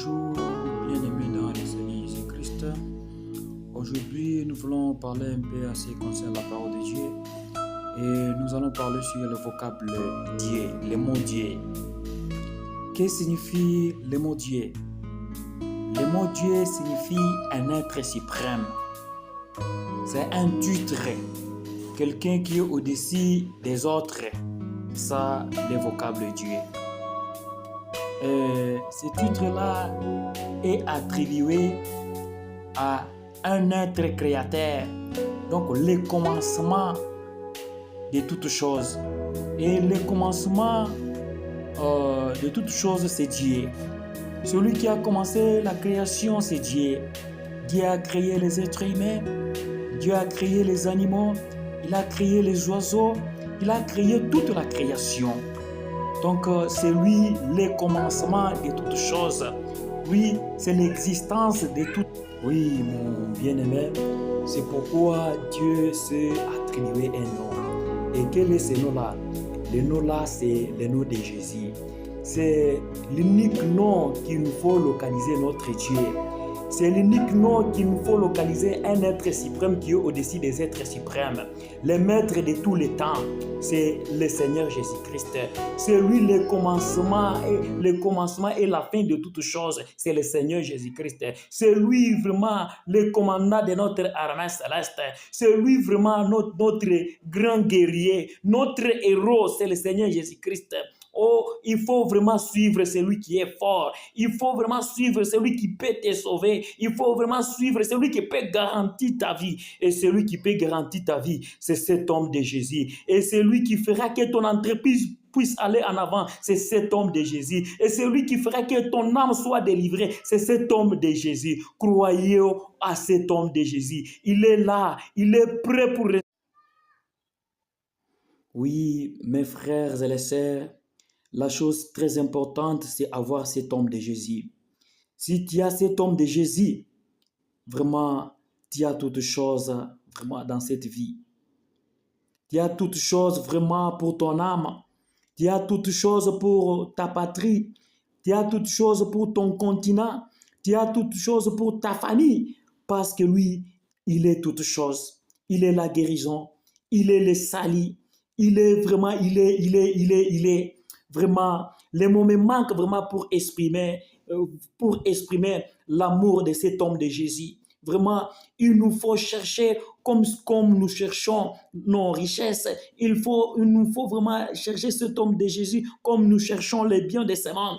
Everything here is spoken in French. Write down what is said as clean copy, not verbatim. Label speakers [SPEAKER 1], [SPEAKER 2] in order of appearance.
[SPEAKER 1] Bonjour, bien-aimés dans le Seigneur Jésus-Christ. Aujourd'hui, nous voulons parler un peu à ce qui concerne la parole de Dieu. Et nous allons parler sur le vocable Dieu, le mot Dieu. Que signifie le mot Dieu? Le mot Dieu signifie un être suprême. C'est un titre, quelqu'un qui est au-dessus des autres. Ça, le vocable Dieu. Ce titre-là est attribué à un être créateur, donc le commencement de toutes choses. Et le commencement de toutes choses, c'est Dieu. Celui qui a commencé la création, c'est Dieu. Dieu a créé les êtres humains, Dieu a créé les animaux, il a créé les oiseaux, il a créé toute la création. Donc, c'est lui le commencement de toutes choses. Oui, c'est l'existence de tout. Oui, mon bien-aimé, c'est pourquoi Dieu s'est attribué un nom. Et quel est ce nom-là? Le nom-là, c'est le nom de Jésus. C'est l'unique nom qu'il nous faut localiser notre Dieu. C'est l'unique nom qu'il nous faut localiser un être suprême qui est au-dessus des êtres suprêmes. Le maître de tous les temps, c'est le Seigneur Jésus-Christ. C'est lui le commencement et la fin de toutes choses. C'est le Seigneur Jésus-Christ. C'est lui vraiment le commandant de notre armée céleste. C'est lui vraiment notre grand guerrier, notre héros, c'est le Seigneur Jésus-Christ. Oh, il faut vraiment suivre celui qui est fort. Il faut vraiment suivre celui qui peut te sauver. Il faut vraiment suivre celui qui peut garantir ta vie. Et celui qui peut garantir ta vie, c'est cet homme de Jésus. Et celui qui fera que ton entreprise puisse aller en avant, c'est cet homme de Jésus. Et celui qui fera que ton âme soit délivrée, c'est cet homme de Jésus. Croyez à cet homme de Jésus. Il est là, il est prêt pour... Oui, mes frères et les sœurs, la chose très importante, c'est avoir cet homme de Jésus. Si tu as cet homme de Jésus, vraiment, tu as toutes choses vraiment dans cette vie. Tu as toutes choses vraiment pour ton âme. Tu as toutes choses pour ta patrie. Tu as toutes choses pour ton continent. Tu as toutes choses pour ta famille. Parce que lui, il est toutes choses. Il est la guérison. Il est le salut. Il est vraiment, vraiment, les mots me manquent vraiment pour exprimer l'amour de cet homme de Jésus. Vraiment, il nous faut chercher comme nous cherchons nos richesses. Il nous faut vraiment chercher cet homme de Jésus comme nous cherchons les biens de ce monde.